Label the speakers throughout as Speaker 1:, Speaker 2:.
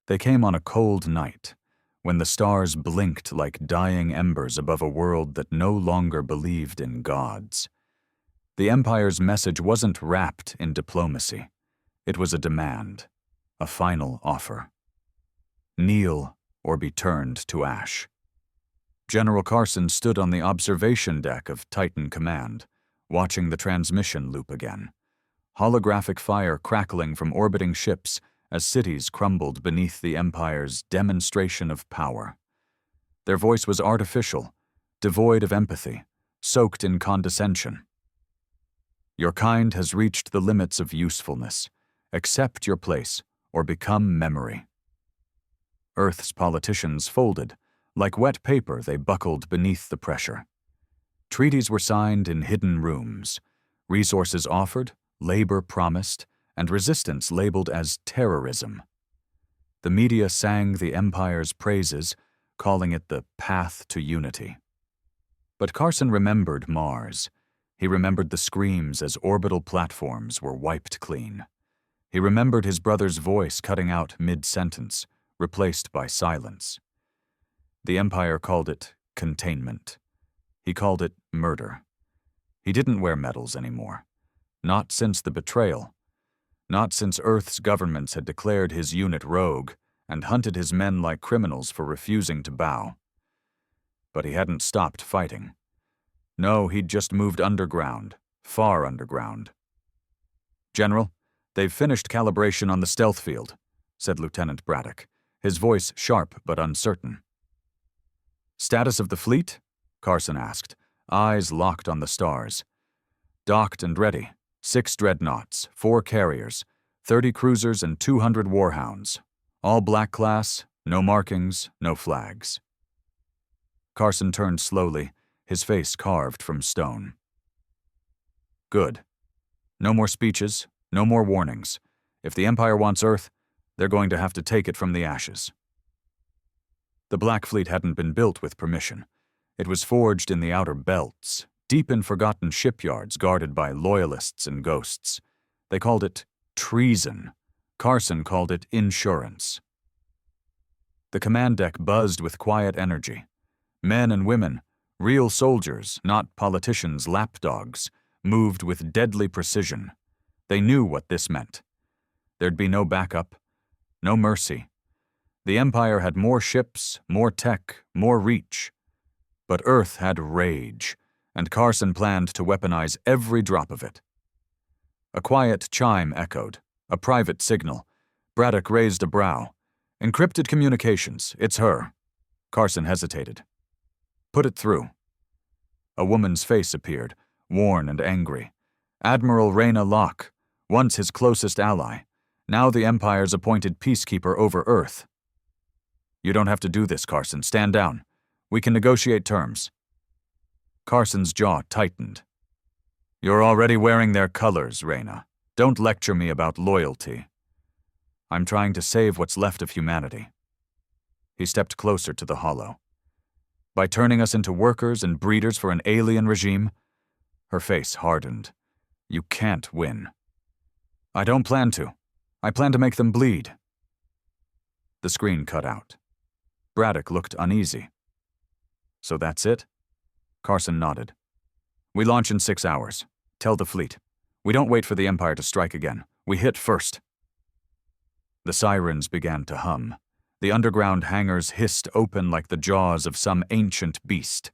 Speaker 1: They came on a cold night, when the stars blinked like dying embers above a world that no longer believed in gods. The Empire's message wasn't wrapped in diplomacy. It was a demand, a final offer. Kneel or be turned to ash. General Carson stood on the observation deck of Titan Command, watching the transmission loop again. Holographic fire crackling from orbiting ships as cities crumbled beneath the Empire's demonstration of power. Their voice was artificial, devoid of empathy, soaked in condescension. Your kind has reached the limits of usefulness. Accept your place or become memory. Earth's politicians folded. Like wet paper, they buckled beneath the pressure. Treaties were signed in hidden rooms, resources offered, labor promised, and resistance labeled as terrorism. The media sang the Empire's praises, calling it the path to unity. But Carson remembered Mars. He remembered the screams as orbital platforms were wiped clean. He remembered his brother's voice cutting out mid-sentence, replaced by silence. The Empire called it containment. He called it murder. He didn't wear medals anymore. Not since the betrayal. Not since Earth's governments had declared his unit rogue and hunted his men like criminals for refusing to bow. But he hadn't stopped fighting. No, he'd just moved underground, far underground. "General, they've finished calibration on the stealth field," said Lieutenant Braddock, his voice sharp but uncertain. "Status of the fleet?" Carson asked, eyes locked on the stars. "Docked and ready. 6 dreadnoughts, 4 carriers, 30 cruisers and 200 warhounds. All black class, no markings, no flags." Carson turned slowly, his face carved from stone. "Good. No more speeches, no more warnings. If the Empire wants Earth, they're going to have to take it from the ashes." The Black Fleet hadn't been built with permission. It was forged in the outer belts, deep in forgotten shipyards guarded by loyalists and ghosts. They called it treason. Carson called it insurance. The command deck buzzed with quiet energy. Men and women, real soldiers, not politicians' lapdogs, moved with deadly precision. They knew what this meant. There'd be no backup, no mercy. The Empire had more ships, more tech, more reach. But Earth had rage, and Carson planned to weaponize every drop of it. A quiet chime echoed, a private signal. Braddock raised a brow. "Encrypted communications, it's her." Carson hesitated. "Put it through." A woman's face appeared, worn and angry. Admiral Raina Locke, once his closest ally, now the Empire's appointed peacekeeper over Earth. "You don't have to do this, Carson. Stand down. We can negotiate terms." Carson's jaw tightened. "You're already wearing their colors, Raina. Don't lecture me about loyalty. I'm trying to save what's left of humanity." He stepped closer to the hollow. "By turning us into workers and breeders for an alien regime?" Her face hardened. "You can't win." "I don't plan to. I plan to make them bleed." The screen cut out. Braddock looked uneasy. "So that's it?" Carson nodded. "We launch in 6 hours. Tell the fleet. We don't wait for the Empire to strike again. We hit first." The sirens began to hum. The underground hangars hissed open like the jaws of some ancient beast.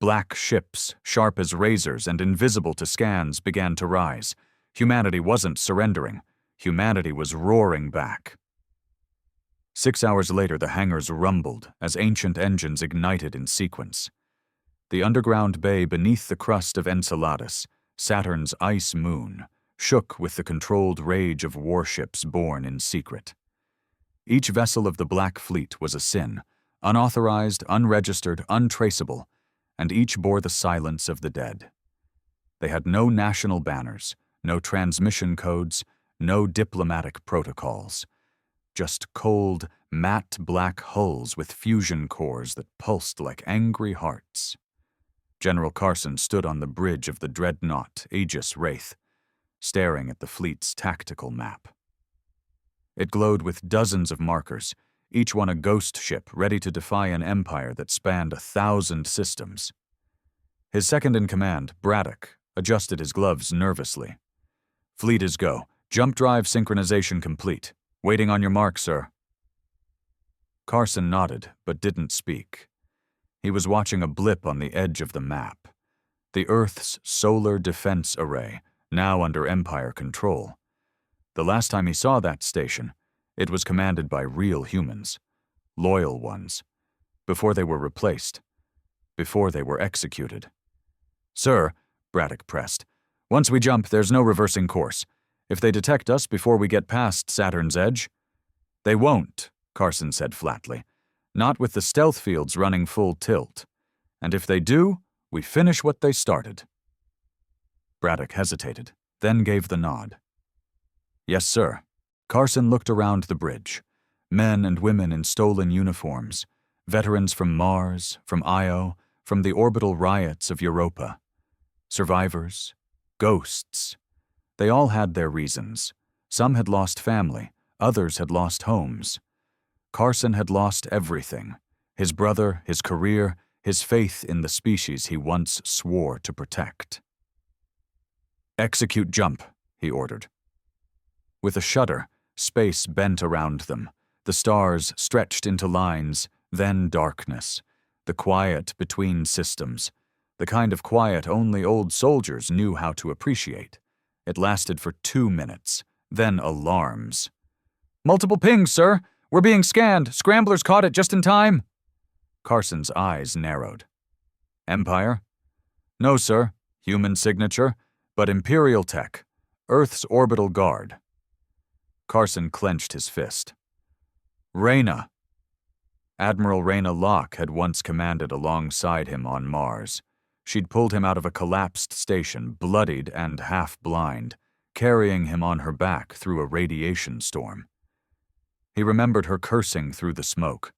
Speaker 1: Black ships, sharp as razors and invisible to scans, began to rise. Humanity wasn't surrendering. Humanity was roaring back. 6 hours later, the hangars rumbled as ancient engines ignited in sequence. The underground bay beneath the crust of Enceladus, Saturn's ice moon, shook with the controlled rage of warships born in secret. Each vessel of the Black Fleet was a sin, unauthorized, unregistered, untraceable, and each bore the silence of the dead. They had no national banners, no transmission codes, no diplomatic protocols. Just cold, matte black hulls with fusion cores that pulsed like angry hearts. General Carson stood on the bridge of the dreadnought Aegis Wraith, staring at the fleet's tactical map. It glowed with dozens of markers, each one a ghost ship ready to defy an empire that spanned 1,000 systems. His second-in-command, Braddock, adjusted his gloves nervously. "Fleet is go. Jump drive synchronization complete. Waiting on your mark, sir." Carson nodded, but didn't speak. He was watching a blip on the edge of the map. The Earth's solar defense array, now under Empire control. The last time he saw that station, it was commanded by real humans. Loyal ones. Before they were replaced. Before they were executed. "Sir," Braddock pressed, "once we jump, there's no reversing course. If they detect us before we get past Saturn's edge—" "They won't," Carson said flatly. "Not with the stealth fields running full tilt. And if they do, we finish what they started." Braddock hesitated, then gave the nod. "Yes, sir." Carson looked around the bridge. Men and women in stolen uniforms. Veterans from Mars, from Io, from the orbital riots of Europa. Survivors. Ghosts. They all had their reasons. Some had lost family. Others had lost homes. Carson had lost everything. His brother, his career, his faith in the species he once swore to protect. "Execute jump," he ordered. With a shudder, space bent around them. The stars stretched into lines, then darkness. The quiet between systems. The kind of quiet only old soldiers knew how to appreciate. It lasted for 2 minutes, then alarms. "Multiple pings, sir! We're being scanned! Scramblers caught it just in time!" Carson's eyes narrowed. "Empire?" "No, sir. Human signature, but Imperial tech. Earth's orbital guard." Carson clenched his fist. "Raina." Admiral Raina Locke had once commanded alongside him on Mars. She'd pulled him out of a collapsed station, bloodied and half-blind, carrying him on her back through a radiation storm. He remembered her cursing through the smoke,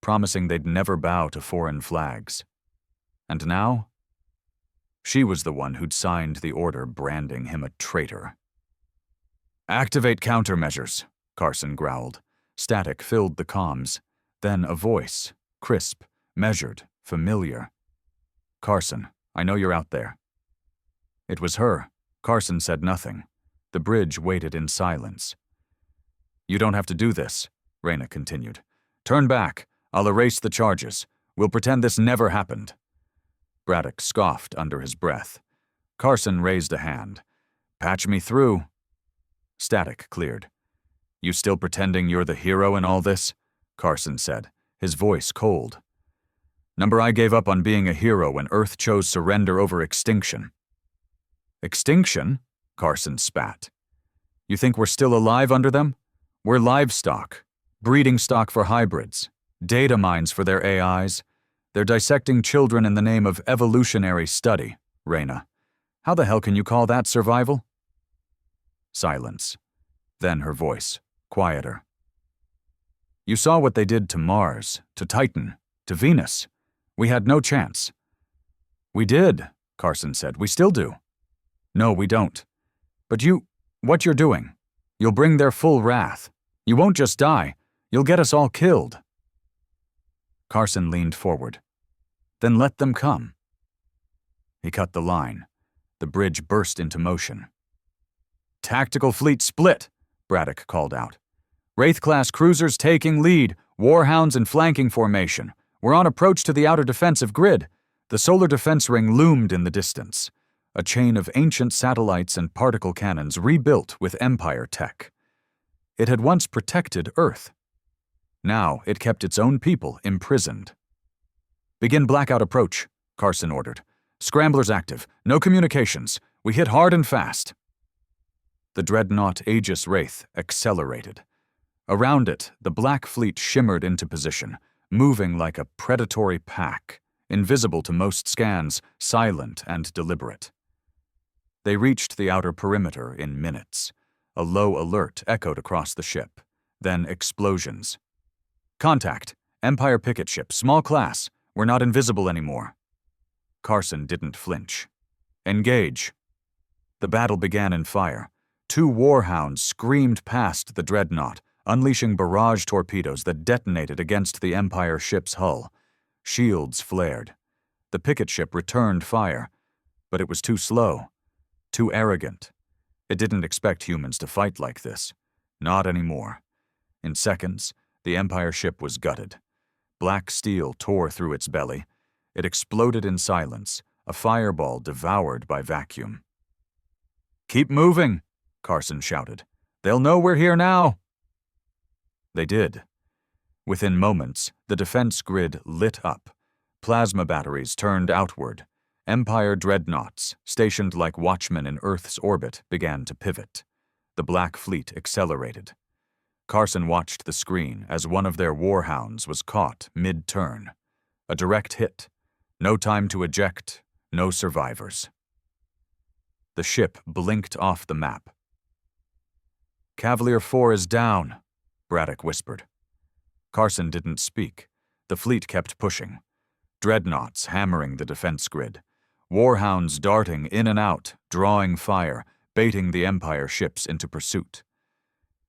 Speaker 1: promising they'd never bow to foreign flags. And now? She was the one who'd signed the order branding him a traitor. "Activate countermeasures," Carson growled. Static filled the comms. Then a voice, crisp, measured, familiar. "Carson, I know you're out there." It was her. Carson said nothing. The bridge waited in silence. "You don't have to do this," Raina continued. "Turn back. I'll erase the charges. We'll pretend this never happened." Braddock scoffed under his breath. Carson raised a hand. "Patch me through." Static cleared. "You still pretending you're the hero in all this?" Carson said, his voice cold. "Number I gave up on being a hero when Earth chose surrender over extinction." "Extinction?" Carson spat. "You think we're still alive under them? We're livestock, breeding stock for hybrids, data mines for their AIs. They're dissecting children in the name of evolutionary study, Raina. How the hell can you call that survival?" Silence. Then her voice, quieter. "You saw what they did to Mars, to Titan, to Venus. We had no chance." "We did," Carson said. "We still do." "No, we don't. But what you're doing, you'll bring their full wrath. You won't just die, you'll get us all killed." Carson leaned forward. "Then let them come." He cut the line. The bridge burst into motion. "Tactical fleet split," Braddock called out. "Wraith-class cruisers taking lead, warhounds in flanking formation. We're on approach to the outer defensive grid." The solar defense ring loomed in the distance. A chain of ancient satellites and particle cannons rebuilt with Empire tech. It had once protected Earth. Now it kept its own people imprisoned. "Begin blackout approach," Carson ordered. "Scramblers active. No communications. We hit hard and fast." The dreadnought Aegis Wraith accelerated. Around it, the Black Fleet shimmered into position, moving like a predatory pack, invisible to most scans, silent and deliberate. They reached the outer perimeter in minutes. A low alert echoed across the ship. Then explosions. "Contact. Empire picket ship, small class. We're not invisible anymore." Carson didn't flinch. "Engage." The battle began in fire. 2 warhounds screamed past the dreadnought, unleashing barrage torpedoes that detonated against the Empire ship's hull. Shields flared. The picket ship returned fire, but it was too slow, too arrogant. It didn't expect humans to fight like this. Not anymore. In seconds, the Empire ship was gutted. Black steel tore through its belly. It exploded in silence, a fireball devoured by vacuum. "Keep moving," Carson shouted. "They'll know we're here now." They did. Within moments, the defense grid lit up. Plasma batteries turned outward. Empire dreadnoughts, stationed like watchmen in Earth's orbit, began to pivot. The Black Fleet accelerated. Carson watched the screen as one of their warhounds was caught mid-turn. A direct hit. No time to eject, no survivors. The ship blinked off the map. "Cavalier 4 is down," Braddock whispered. Carson didn't speak. The fleet kept pushing. Dreadnoughts hammering the defense grid. Warhounds darting in and out, drawing fire, baiting the Empire ships into pursuit.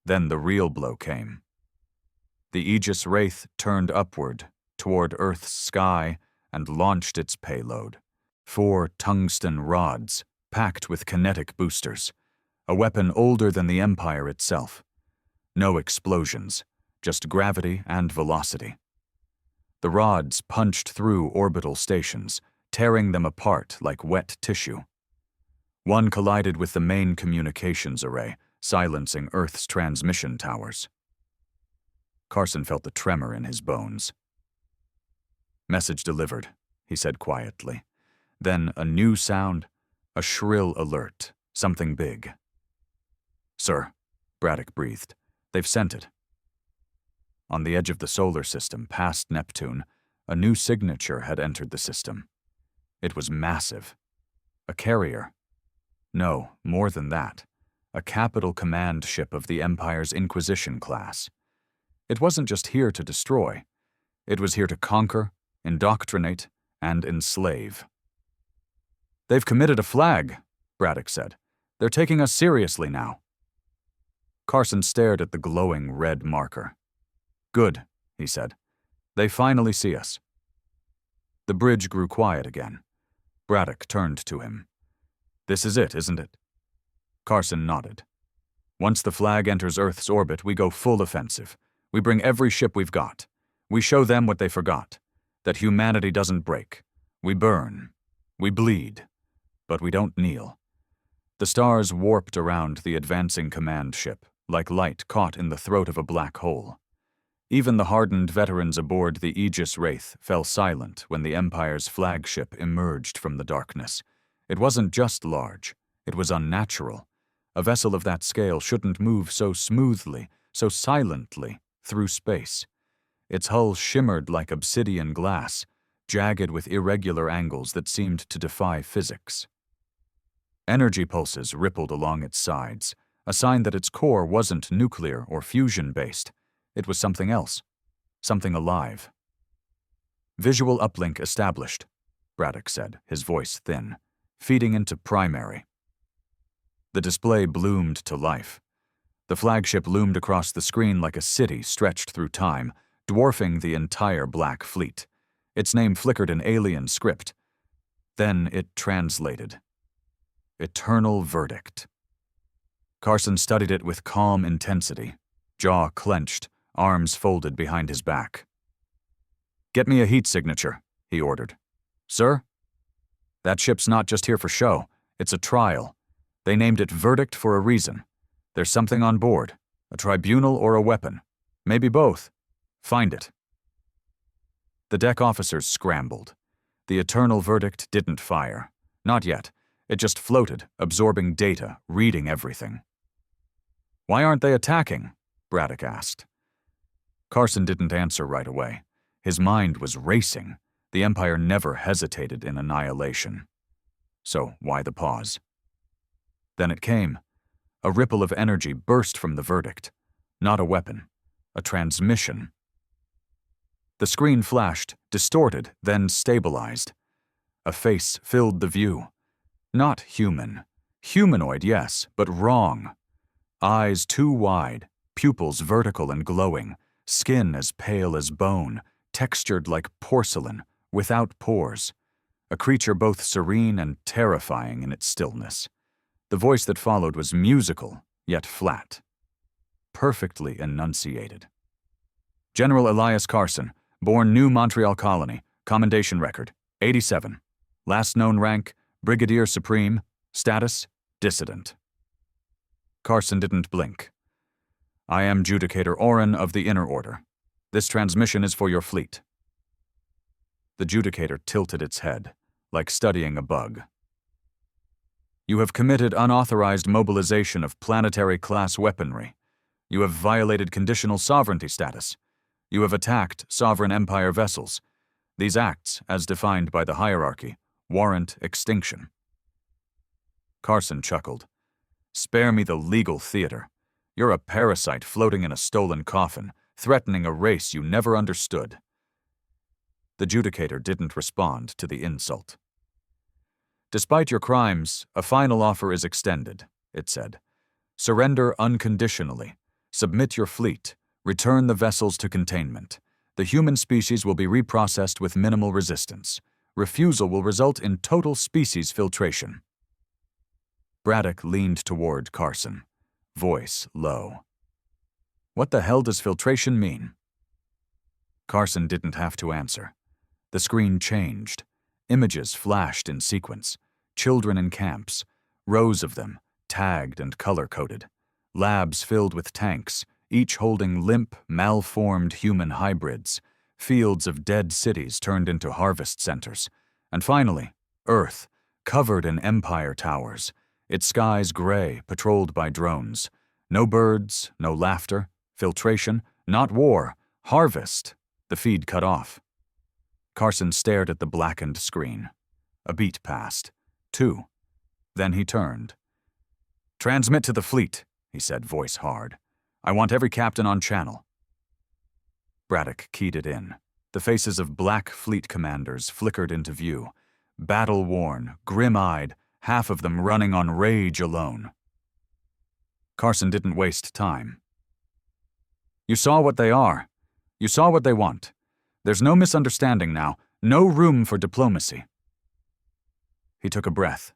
Speaker 1: Then the real blow came. The Aegis Wraith turned upward, toward Earth's sky, and launched its payload. 4 tungsten rods, packed with kinetic boosters. A weapon older than the Empire itself. No explosions, just gravity and velocity. The rods punched through orbital stations, tearing them apart like wet tissue. One collided with the main communications array, silencing Earth's transmission towers. Carson felt the tremor in his bones. "Message delivered," he said quietly. Then a new sound, a shrill alert, something big. "Sir," Braddock breathed, "they've sent it." On the edge of the solar system, past Neptune, a new signature had entered the system. It was massive. A carrier. No, more than that. A capital command ship of the Empire's Inquisition class. It wasn't just here to destroy. It was here to conquer, indoctrinate, and enslave. "They've committed a flag," Braddock said. "They're taking us seriously now." Carson stared at the glowing red marker. "Good," he said. "They finally see us." The bridge grew quiet again. Braddock turned to him. "This is it, isn't it?" Carson nodded. "Once the flag enters Earth's orbit, we go full offensive. We bring every ship we've got. We show them what they forgot, that humanity doesn't break. We burn. We bleed. But we don't kneel." The stars warped around the advancing command ship, like light caught in the throat of a black hole. Even the hardened veterans aboard the Aegis Wraith fell silent when the Empire's flagship emerged from the darkness. It wasn't just large, it was unnatural. A vessel of that scale shouldn't move so smoothly, so silently, through space. Its hull shimmered like obsidian glass, jagged with irregular angles that seemed to defy physics. Energy pulses rippled along its sides, a sign that its core wasn't nuclear or fusion-based. It was something else, something alive. "Visual uplink established," Braddock said, his voice thin, feeding into primary. The display bloomed to life. The flagship loomed across the screen like a city stretched through time, dwarfing the entire Black Fleet. Its name flickered in alien script. Then it translated. Eternal Verdict. Carson studied it with calm intensity, jaw clenched, arms folded behind his back. "Get me a heat signature," he ordered. "Sir?" "That ship's not just here for show. It's a trial. They named it Verdict for a reason. There's something on board, a tribunal or a weapon. Maybe both. Find it." The deck officers scrambled. The Eternal Verdict didn't fire. Not yet. It just floated, absorbing data, reading everything. "Why aren't they attacking?" Braddock asked. Carson didn't answer right away. His mind was racing. The Empire never hesitated in annihilation. So why the pause? Then it came. A ripple of energy burst from the verdict. Not a weapon. A transmission. The screen flashed, distorted, then stabilized. A face filled the view. Not human. Humanoid, yes, but wrong. Eyes too wide, pupils vertical and glowing, skin as pale as bone, textured like porcelain, without pores. A creature both serene and terrifying in its stillness. The voice that followed was musical, yet flat. Perfectly enunciated. General Elias Carson, born New Montreal Colony, commendation record, 87. Last known rank, Brigadier Supreme, status, dissident. Carson didn't blink. I am Judicator Oren of the Inner Order. This transmission is for your fleet. The Judicator tilted its head, like studying a bug. You have committed unauthorized mobilization of planetary-class weaponry. You have violated conditional sovereignty status. You have attacked sovereign empire vessels. These acts, as defined by the hierarchy, warrant extinction. Carson chuckled. Spare me the legal theater. You're a parasite floating in a stolen coffin, threatening a race you never understood. The Judicator didn't respond to the insult. Despite your crimes, a final offer is extended, it said. Surrender unconditionally. Submit your fleet. Return the vessels to containment. The human species will be reprocessed with minimal resistance. Refusal will result in total species filtration. Braddock leaned toward Carson, voice low. What the hell does filtration mean? Carson didn't have to answer. The screen changed. Images flashed in sequence. Children in camps, rows of them, tagged and color-coded. Labs filled with tanks, each holding limp, malformed human hybrids. Fields of dead cities turned into harvest centers. And finally, Earth, covered in empire towers. Its skies gray, patrolled by drones. No birds, no laughter, filtration, not war, harvest. The feed cut off. Carson stared at the blackened screen. A beat passed. 2. Then he turned. Transmit to the fleet, he said, voice hard. I want every captain on channel. Braddock keyed it in. The faces of black fleet commanders flickered into view. Battle-worn, grim-eyed, half of them running on rage alone. Carson didn't waste time. You saw what they are. You saw what they want. There's no misunderstanding now, no room for diplomacy. He took a breath,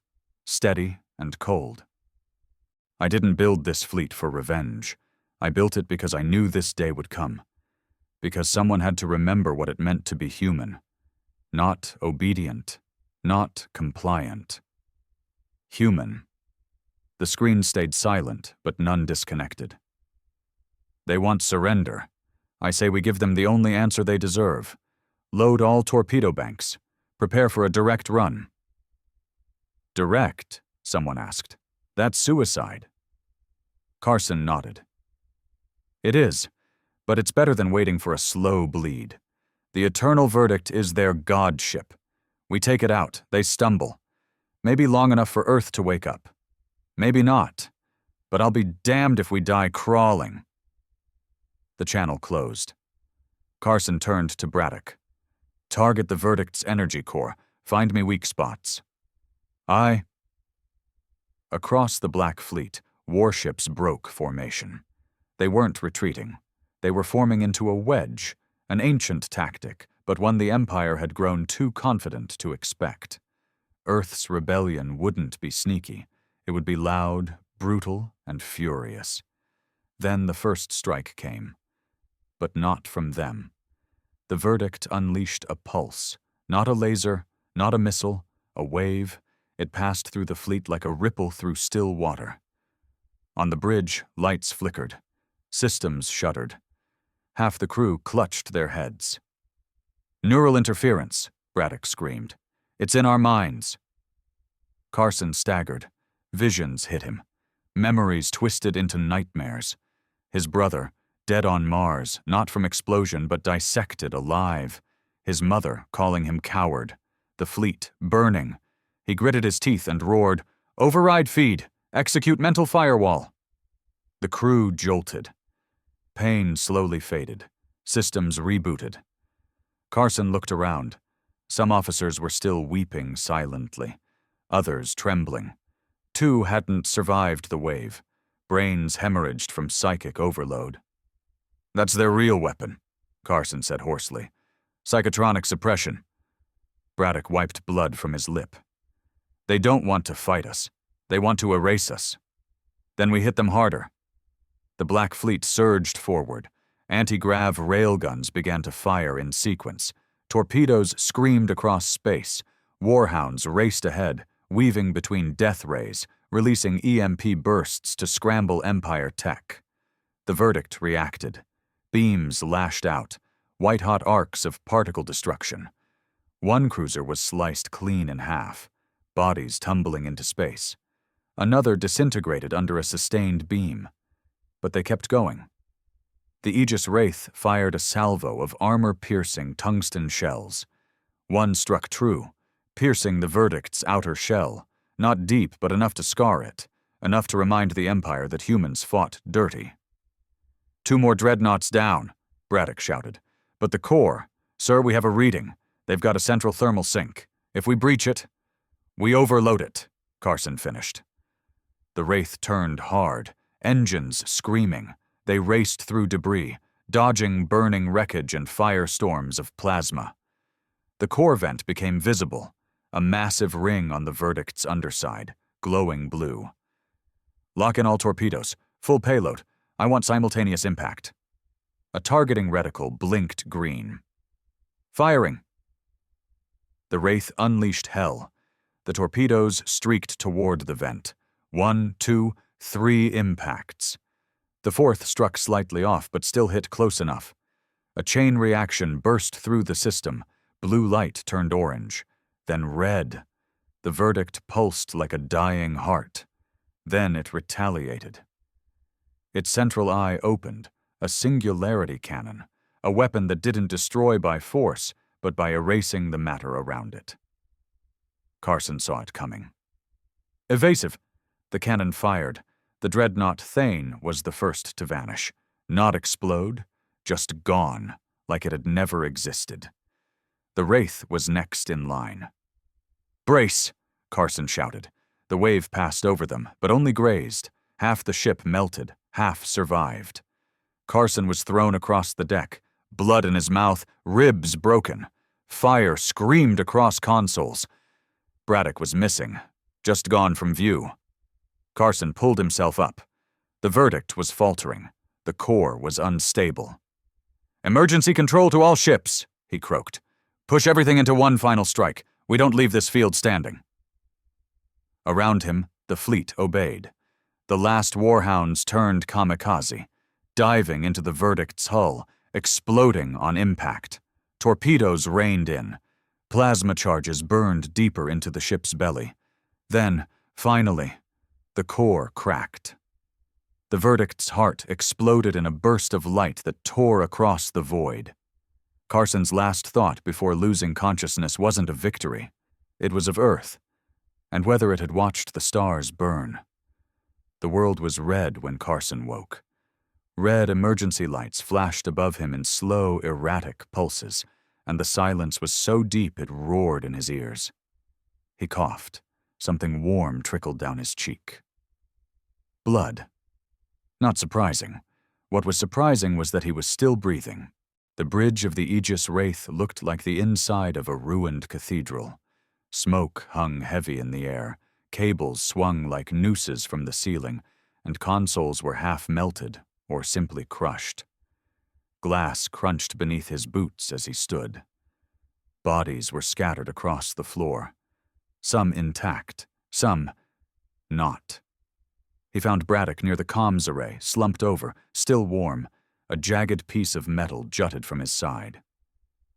Speaker 1: steady and cold. I didn't build this fleet for revenge. I built it because I knew this day would come. Because someone had to remember what it meant to be human. Not obedient, not compliant. Human. The screen stayed silent, but none disconnected. They want surrender. I say we give them the only answer they deserve. Load all torpedo banks. Prepare for a direct run. Direct? Someone asked. That's suicide. Carson nodded. It is, but it's better than waiting for a slow bleed. The eternal verdict is their godship. We take it out, they stumble. Maybe long enough for Earth to wake up. Maybe not, but I'll be damned if we die crawling. The channel closed. Carson turned to Braddock. Target the verdict's energy core. Find me weak spots. Aye. Across the Black Fleet, warships broke formation. They weren't retreating. They were forming into a wedge, an ancient tactic, but one the Empire had grown too confident to expect. Earth's rebellion wouldn't be sneaky. It would be loud, brutal, and furious. Then the first strike came. But not from them. The verdict unleashed a pulse, not a laser, not a missile, a wave. It passed through the fleet like a ripple through still water. On the bridge, lights flickered. Systems shuddered. Half the crew clutched their heads. Neural interference, Braddock screamed. It's in our minds. Carson staggered. Visions hit him. Memories twisted into nightmares. His brother, dead on Mars, not from explosion but dissected alive. His mother calling him coward. The fleet burning. He gritted his teeth and roared, "Override feed! Execute mental firewall!" The crew jolted. Pain slowly faded. Systems rebooted. Carson looked around. Some officers were still weeping silently. Others trembling. 2 hadn't survived the wave. Brains hemorrhaged from psychic overload. "That's their real weapon," Carson said hoarsely. "Psychotronic suppression." Braddock wiped blood from his lip. "They don't want to fight us. They want to erase us. Then we hit them harder." The Black Fleet surged forward. Anti-grav railguns began to fire in sequence. Torpedoes screamed across space. Warhounds raced ahead, weaving between death rays, releasing EMP bursts to scramble Empire tech. The Verdict reacted. Beams lashed out, white-hot arcs of particle destruction. One cruiser was sliced clean in half, bodies tumbling into space. Another disintegrated under a sustained beam. But they kept going. The Aegis Wraith fired a salvo of armor-piercing tungsten shells. One struck true, piercing the Verdict's outer shell, not deep but enough to scar it, enough to remind the Empire that humans fought dirty. "2 more dreadnoughts down," Braddock shouted. "But the core, sir, we have a reading. They've got a central thermal sink. If we breach it—" "We overload it," Carson finished. The Wraith turned hard, engines screaming. They raced through debris, dodging burning wreckage and firestorms of plasma. The core vent became visible, a massive ring on the Verdict's underside, glowing blue. "Lock in all torpedoes. Full payload. I want simultaneous impact." A targeting reticle blinked green. "Firing!" The Wraith unleashed hell. The torpedoes streaked toward the vent. 1, 2, 3 impacts. The fourth struck slightly off, but still hit close enough. A chain reaction burst through the system. Blue light turned orange, then red. The Verdict pulsed like a dying heart. Then it retaliated. Its central eye opened, a singularity cannon, a weapon that didn't destroy by force, but by erasing the matter around it. Carson saw it coming. "Evasive!" The cannon fired. The dreadnought Thane was the first to vanish. Not explode, just gone, like it had never existed. The Wraith was next in line. "Brace!" Carson shouted. The wave passed over them, but only grazed. Half the ship melted, half survived. Carson was thrown across the deck, blood in his mouth, ribs broken. Fire screamed across consoles. Braddock was missing, just gone from view. Carson pulled himself up. The Verdict was faltering. The core was unstable. "Emergency control to all ships," he croaked. "Push everything into one final strike. We don't leave this field standing." Around him, the fleet obeyed. The last warhounds turned kamikaze, diving into the Verdict's hull, exploding on impact. Torpedoes rained in. Plasma charges burned deeper into the ship's belly. Then, finally, the core cracked. The Verdict's heart exploded in a burst of light that tore across the void. Carson's last thought before losing consciousness wasn't of victory. It was of Earth, and whether it had watched the stars burn. The world was red when Carson woke. Red emergency lights flashed above him in slow, erratic pulses, and the silence was so deep it roared in his ears. He coughed. Something warm trickled down his cheek. Blood. Not surprising. What was surprising was that he was still breathing. The bridge of the Aegis Wraith looked like the inside of a ruined cathedral. Smoke hung heavy in the air, cables swung like nooses from the ceiling, and consoles were half melted or simply crushed. Glass crunched beneath his boots as he stood. Bodies were scattered across the floor. Some intact, some not. He found Braddock near the comms array, slumped over, still warm. A jagged piece of metal jutted from his side.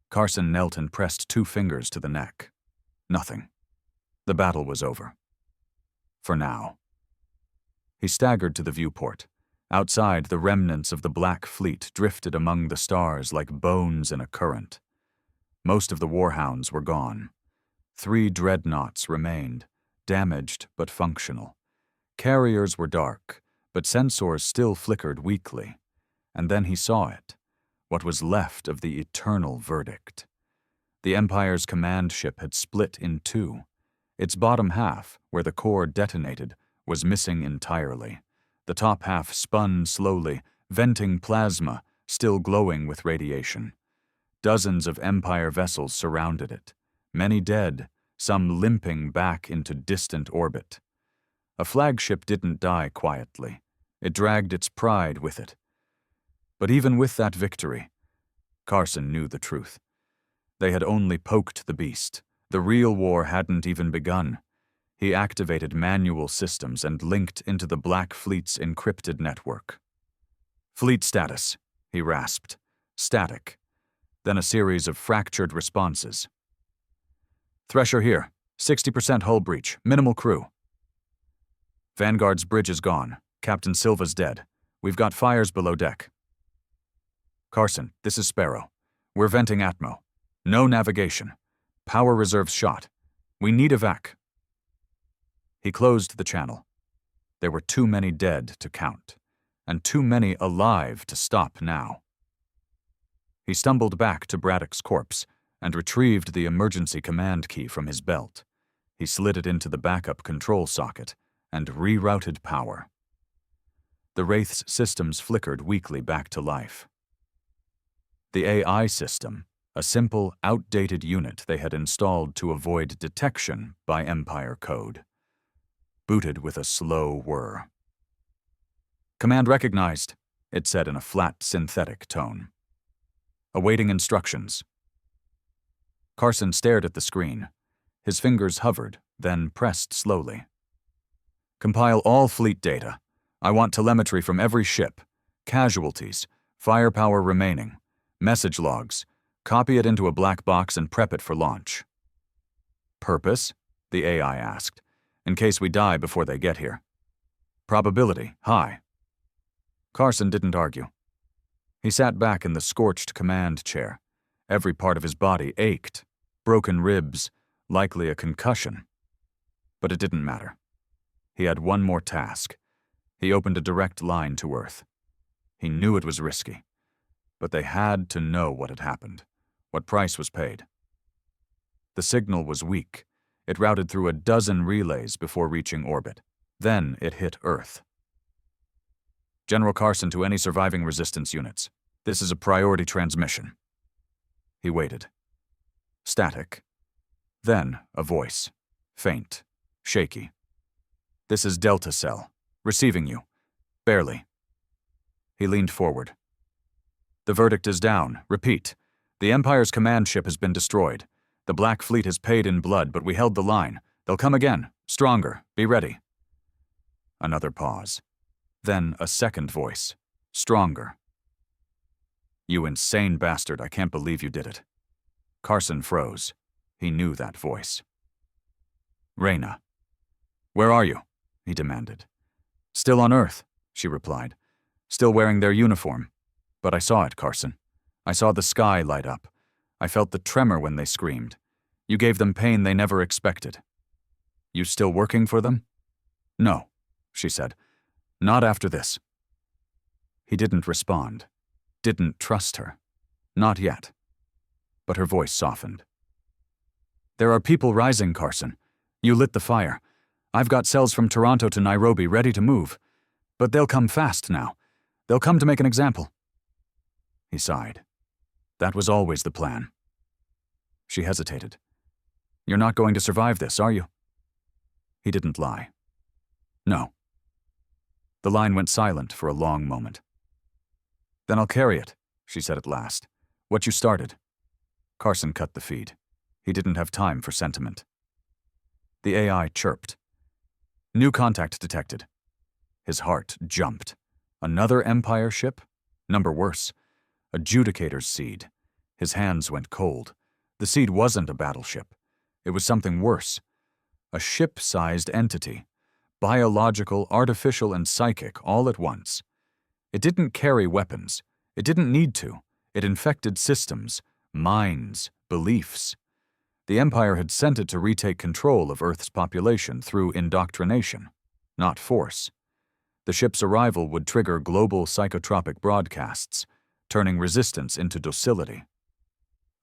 Speaker 1: Carson knelt and pressed 2 fingers to the neck. Nothing. The battle was over. For now. He staggered to the viewport. Outside, the remnants of the Black Fleet drifted among the stars like bones in a current. Most of the warhounds were gone. 3 dreadnoughts remained, damaged but functional. Carriers were dark, but sensors still flickered weakly. And then he saw it, what was left of the eternal Verdict. The Empire's command ship had split in 2. Its bottom half, where the core detonated, was missing entirely. The top half spun slowly, venting plasma, still glowing with radiation. Dozens of Empire vessels surrounded it, many dead, some limping back into distant orbit. A flagship didn't die quietly. It dragged its pride with it. But even with that victory, Carson knew the truth. They had only poked the beast. The real war hadn't even begun. He activated manual systems and linked into the Black Fleet's encrypted network. "Fleet status," he rasped. "Static." Then a series of fractured responses. "Thresher here. 60% hull breach. Minimal crew." "Vanguard's bridge is gone. Captain Silva's dead. We've got fires below deck." "Carson, this is Sparrow. We're venting Atmo. No navigation. Power reserves shot. We need evac." He closed the channel. There were too many dead to count, and too many alive to stop now. He stumbled back to Braddock's corpse and retrieved the emergency command key from his belt. He slid it into the backup control socket and rerouted power. The Wraith's systems flickered weakly back to life. The AI system, a simple, outdated unit they had installed to avoid detection by Empire code, booted with a slow whir. "Command recognized," it said in a flat, synthetic tone. "Awaiting instructions." Carson stared at the screen. His fingers hovered, then pressed slowly. "Compile all fleet data. I want telemetry from every ship. Casualties, firepower remaining, message logs. Copy it into a black box and prep it for launch." "Purpose?" the AI asked. "In case we die before they get here." "Probability, high." Carson didn't argue. He sat back in the scorched command chair. Every part of his body ached. Broken ribs, likely a concussion. But it didn't matter. He had one more task. He opened a direct line to Earth. He knew it was risky, but they had to know what had happened, what price was paid. The signal was weak. It routed through a dozen relays before reaching orbit. Then it hit Earth. "General Carson to any surviving resistance units. This is a priority transmission." He waited. Static. Then a voice. Faint. Shaky. "This is Delta Cell. Receiving you. Barely." He leaned forward. "The verdict is down. Repeat. The Empire's command ship has been destroyed. The Black Fleet has paid in blood, but we held the line. They'll come again. Stronger. Be ready." Another pause. Then a second voice. Stronger. "You insane bastard, I can't believe you did it." Carson froze. He knew that voice. "Raina." "Where are you?" he demanded. "Still on Earth," she replied. "Still wearing their uniform. But I saw it, Carson. I saw the sky light up. I felt the tremor when they screamed. You gave them pain they never expected." "You still working for them?" "No," she said. "Not after this." He didn't respond. Didn't trust her. Not yet. But her voice softened. "There are people rising, Carson. You lit the fire. I've got cells from Toronto to Nairobi ready to move. But they'll come fast now. They'll come to make an example." He sighed. That was always the plan. She hesitated. "You're not going to survive this, are you?" He didn't lie. "No." The line went silent for a long moment. "Then I'll carry it," she said at last. "What you started." Carson cut the feed. He didn't have time for sentiment. The AI chirped. "New contact detected." His heart jumped. Another Empire ship? Number worse. Adjudicator's seed. His hands went cold. The seed wasn't a battleship. It was something worse. A ship-sized entity. Biological, artificial, and psychic all at once. It didn't carry weapons. It didn't need to. It infected systems, minds, beliefs. The Empire had sent it to retake control of Earth's population through indoctrination, not force. The ship's arrival would trigger global psychotropic broadcasts, turning resistance into docility.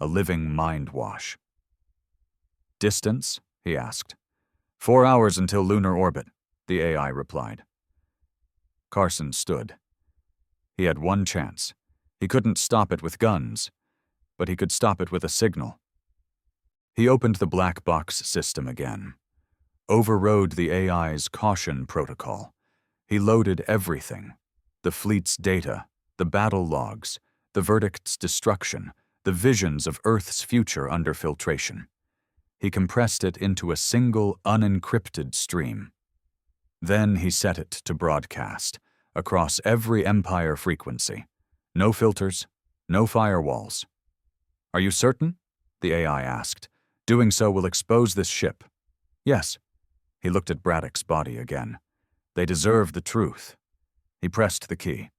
Speaker 1: A living mind wash. "Distance?" he asked. 4 hours until lunar orbit," the AI replied. Carson stood. He had one chance. He couldn't stop it with guns, but he could stop it with a signal. He opened the black box system again, overrode the AI's caution protocol. He loaded everything: the fleet's data, the battle logs, the verdict's destruction, the visions of Earth's future under filtration. He compressed it into a single, unencrypted stream. Then he set it to broadcast, across every Empire frequency. No filters, no firewalls. "Are you certain?" the AI asked. "Doing so will expose this ship." "Yes." He looked at Braddock's body again. "They deserve the truth." He pressed the key.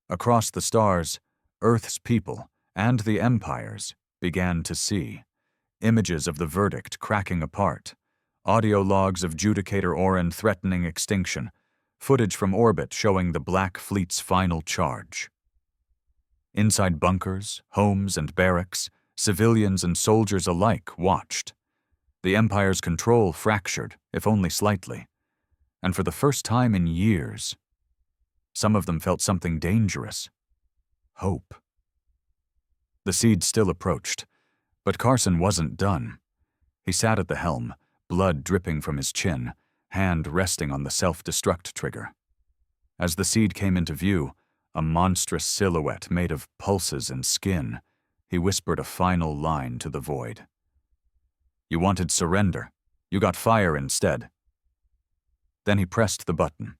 Speaker 1: Across the stars, Earth's people and the Empires began to see images of the verdict cracking apart, audio logs of Judicator Orin threatening extinction, footage from orbit showing the Black Fleet's final charge. Inside bunkers, homes, and barracks, civilians and soldiers alike watched. The Empire's control fractured, if only slightly. And for the first time in years, some of them felt something dangerous. Hope. The Seed still approached, but Carson wasn't done. He sat at the helm, blood dripping from his chin, hand resting on the self-destruct trigger. As the Seed came into view, a monstrous silhouette made of pulses and skin, he whispered a final line to the void. "You wanted surrender. You got fire instead." Then he pressed the button,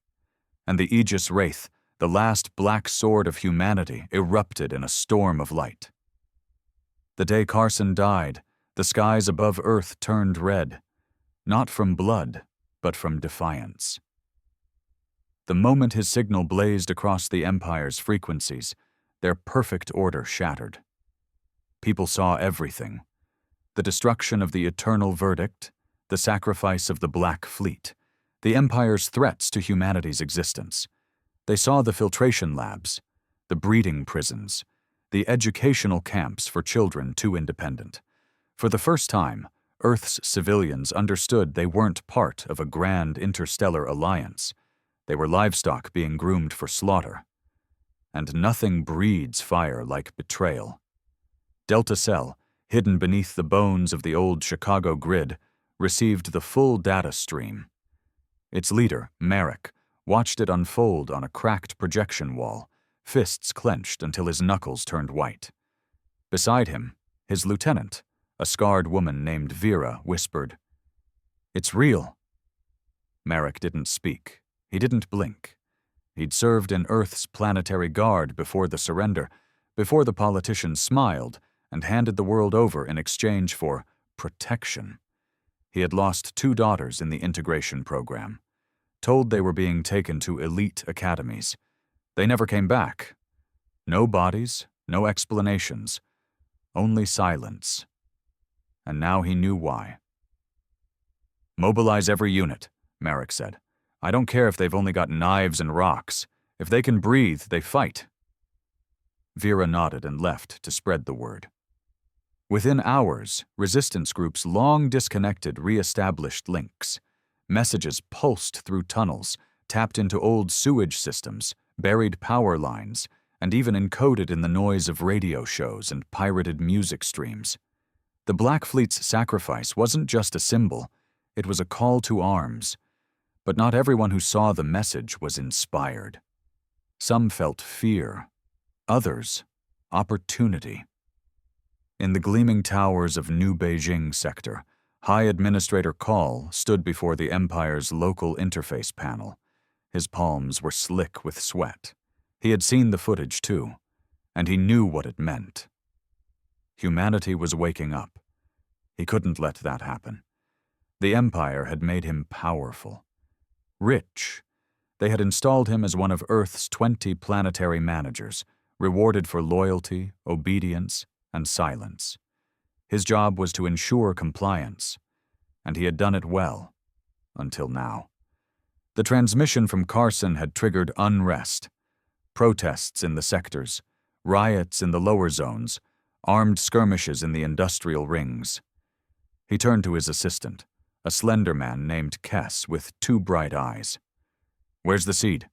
Speaker 1: and the Aegis Wraith, the last black sword of humanity, erupted in a storm of light. The day Carson died, the skies above Earth turned red, not from blood, but from defiance. The moment his signal blazed across the Empire's frequencies, their perfect order shattered. People saw everything: the destruction of the eternal verdict, the sacrifice of the Black Fleet, the Empire's threats to humanity's existence. They saw the filtration labs, the breeding prisons, the educational camps for children too independent. For the first time, Earth's civilians understood they weren't part of a grand interstellar alliance. They were livestock being groomed for slaughter. And nothing breeds fire like betrayal. Delta Cell, hidden beneath the bones of the old Chicago grid, received the full data stream. Its leader, Merrick, watched it unfold on a cracked projection wall, fists clenched until his knuckles turned white. Beside him, his lieutenant, a scarred woman named Vera, whispered, "It's real." Merrick didn't speak. He didn't blink. He'd served in Earth's planetary guard before the surrender, before the politicians smiled and handed the world over in exchange for protection. He had lost 2 daughters in the integration program, told they were being taken to elite academies. They never came back. No bodies, no explanations, only silence. And now he knew why. "Mobilize every unit," Merrick said. "I don't care if they've only got knives and rocks. If they can breathe, they fight." Vera nodded and left to spread the word. Within hours, resistance groups long disconnected re-established links. Messages pulsed through tunnels, tapped into old sewage systems, buried power lines, and even encoded in the noise of radio shows and pirated music streams. The Black Fleet's sacrifice wasn't just a symbol, it was a call to arms. But not everyone who saw the message was inspired. Some felt fear, others, opportunity. In the gleaming towers of New Beijing sector, High Administrator Call stood before the Empire's local interface panel. His palms were slick with sweat. He had seen the footage too, and he knew what it meant. Humanity was waking up. He couldn't let that happen. The Empire had made him powerful. Rich. They had installed him as one of Earth's 20 planetary managers, rewarded for loyalty, obedience, and silence. His job was to ensure compliance, and he had done it well, until now. The transmission from Carson had triggered unrest, protests in the sectors, riots in the lower zones, armed skirmishes in the industrial rings. He turned to his assistant, a slender man named Kess with 2 bright eyes. "Where's the Seed?"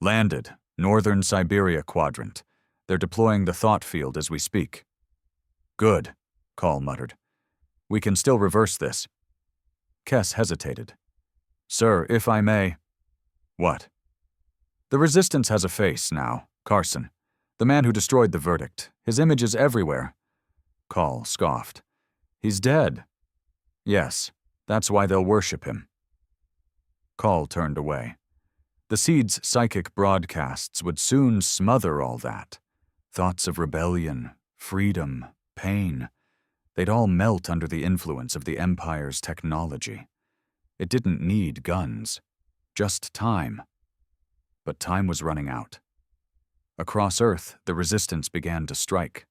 Speaker 1: Landed, northern Siberia quadrant. They're deploying the thought field as we speak. Good, Call muttered. We can still reverse this. Kess hesitated. Sir, if I may. What? The resistance has a face now, Carson. The man who destroyed the verdict. His image is everywhere. Call scoffed. He's dead. Yes, that's why they'll worship him. Call turned away. The Seed's psychic broadcasts would soon smother all that. Thoughts of rebellion, freedom, pain. They'd all melt under the influence of the Empire's technology. It didn't need guns, just time. But time was running out. Across Earth, the resistance began to strike.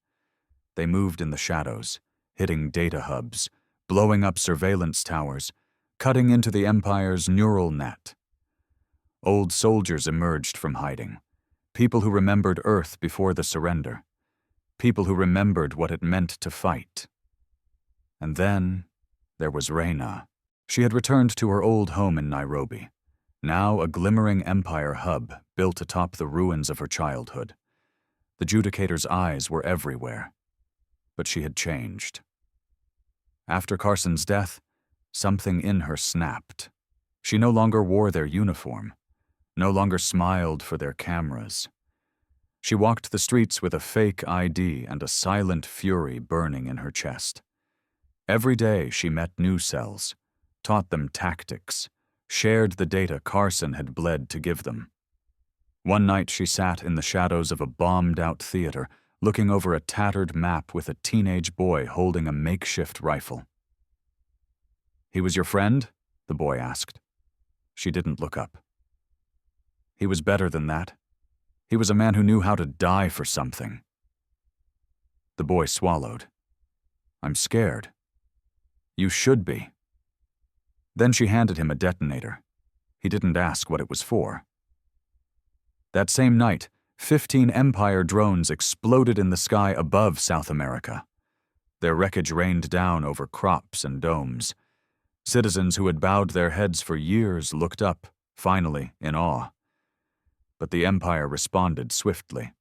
Speaker 1: They moved in the shadows, hitting data hubs, blowing up surveillance towers, cutting into the Empire's neural net. Old soldiers emerged from hiding, people who remembered Earth before the surrender, people who remembered what it meant to fight. And then there was Raina. She had returned to her old home in Nairobi, now a glimmering Empire hub built atop the ruins of her childhood. The Judicator's eyes were everywhere, but she had changed. After Carson's death, something in her snapped. She no longer wore their uniform, no longer smiled for their cameras. She walked the streets with a fake ID and a silent fury burning in her chest. Every day she met new cells, taught them tactics, shared the data Carson had bled to give them. One night she sat in the shadows of a bombed-out theater, looking over a tattered map with a teenage boy holding a makeshift rifle. "He was your friend?" the boy asked. She didn't look up. "He was better than that. He was a man who knew how to die for something." The boy swallowed. "I'm scared." "You should be." Then she handed him a detonator. He didn't ask what it was for. That same night, 15 Empire drones exploded in the sky above South America. Their wreckage rained down over crops and domes. Citizens who had bowed their heads for years looked up, finally, in awe. But the Empire responded swiftly.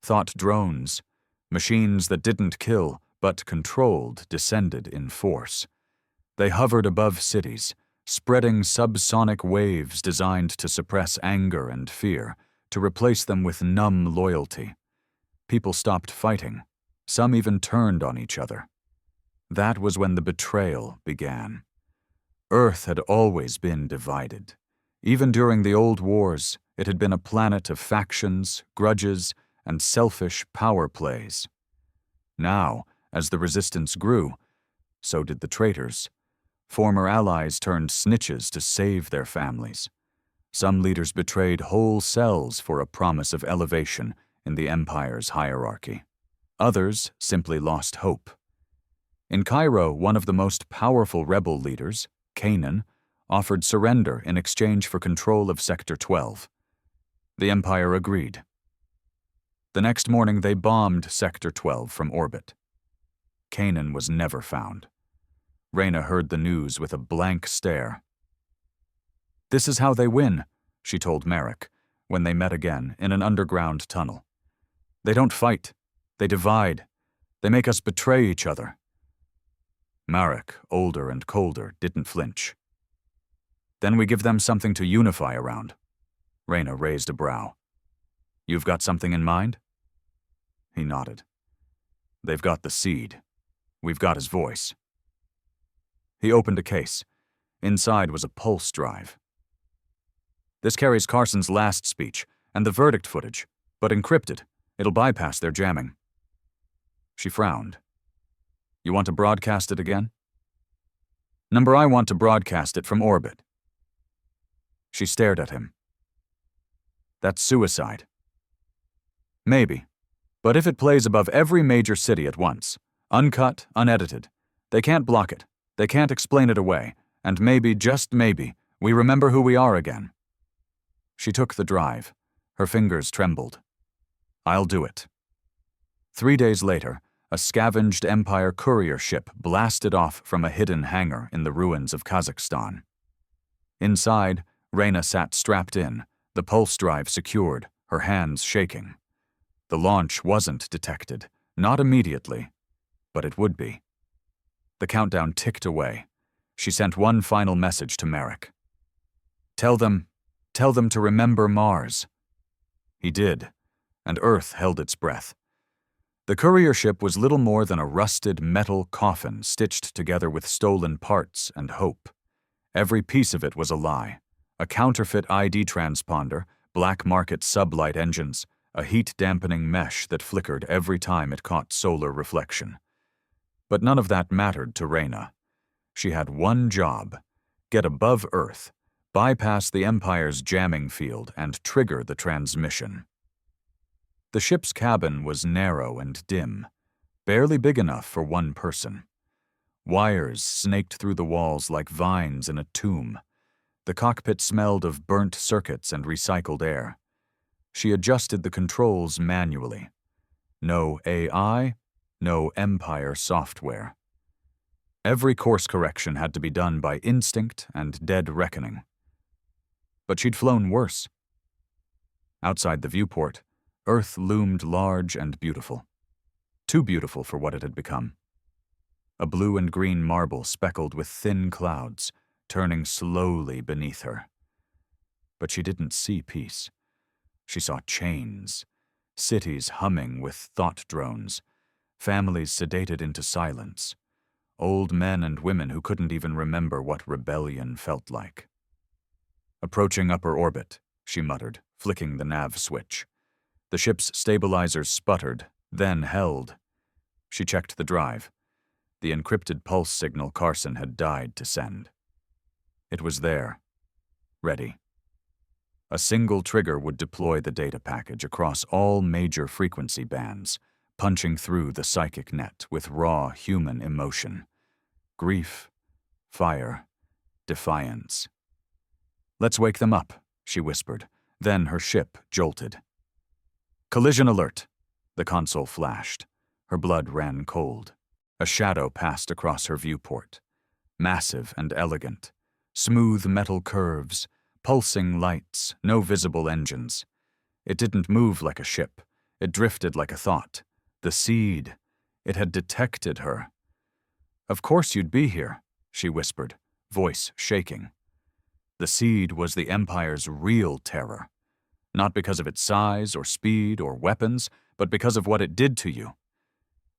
Speaker 1: Thought drones, machines that didn't kill but controlled, descended in force. They hovered above cities, spreading subsonic waves designed to suppress anger and fear, to replace them with numb loyalty. People stopped fighting. Some even turned on each other. That was when the betrayal began. Earth had always been divided. Even during the old wars, it had been a planet of factions, grudges, and selfish power plays. Now, as the resistance grew, so did the traitors. Former allies turned snitches to save their families. Some leaders betrayed whole cells for a promise of elevation in the Empire's hierarchy. Others simply lost hope. In Cairo, one of the most powerful rebel leaders, Canaan, offered surrender in exchange for control of Sector 12. The Empire agreed. The next morning, they bombed Sector 12 from orbit. Canaan was never found. Raina heard the news with a blank stare. "This is how they win," she told Merrick, when they met again in an underground tunnel. "They don't fight. They divide. They make us betray each other." Marek, older and colder, didn't flinch. "Then we give them something to unify around." Raina raised a brow. "You've got something in mind?" He nodded. "They've got the seed. We've got his voice." He opened a case. Inside was a pulse drive. "This carries Carson's last speech and the verdict footage, but encrypted. It'll bypass their jamming." She frowned. "You want to broadcast it again?" "Number, I want to broadcast it from orbit." She stared at him. "That's suicide." "Maybe. But if it plays above every major city at once, uncut, unedited, they can't block it. They can't explain it away, and maybe, just maybe, we remember who we are again." She took the drive. Her fingers trembled. "I'll do it." 3 days later, a scavenged Empire courier ship blasted off from a hidden hangar in the ruins of Kazakhstan. Inside, Raina sat strapped in, The pulse drive secured, her hands shaking. The launch wasn't detected, not immediately, but it would be. The countdown ticked away. She sent one final message to Merrick. Tell them to remember Mars. He did, and Earth held its breath. The courier ship was little more than a rusted metal coffin stitched together with stolen parts and hope. Every piece of it was a lie. A counterfeit ID transponder, black market sublight engines, a heat-dampening mesh that flickered every time it caught solar reflection. But none of that mattered to Raina. She had one job: get above Earth, bypass the Empire's jamming field, and trigger the transmission. The ship's cabin was narrow and dim, barely big enough for one person. Wires snaked through the walls like vines in a tomb. The cockpit smelled of burnt circuits and recycled air. She adjusted the controls manually. No AI, no Empire software. Every course correction had to be done by instinct and dead reckoning. But she'd flown worse. Outside the viewport, Earth loomed large and beautiful. Too beautiful for what it had become. A blue and green marble speckled with thin clouds, turning slowly beneath her. But she didn't see peace. She saw chains, cities humming with thought drones, families sedated into silence, old men and women who couldn't even remember what rebellion felt like. Approaching upper orbit, she muttered, flicking the nav switch. The ship's stabilizers sputtered, then held. She checked the drive. The encrypted pulse signal Carson had died to send. It was there, ready. A single trigger would deploy the data package across all major frequency bands, punching through the psychic net with raw human emotion. Grief, fire, defiance. Let's wake them up, she whispered. Then her ship jolted. Collision alert, the console flashed. Her blood ran cold. A shadow passed across her viewport. Massive and elegant. Smooth metal curves, pulsing lights, no visible engines. It didn't move like a ship. It drifted like a thought. The seed. It had detected her. Of course you'd be here, she whispered, voice shaking. The seed was the Empire's real terror. Not because of its size or speed or weapons, but because of what it did to you.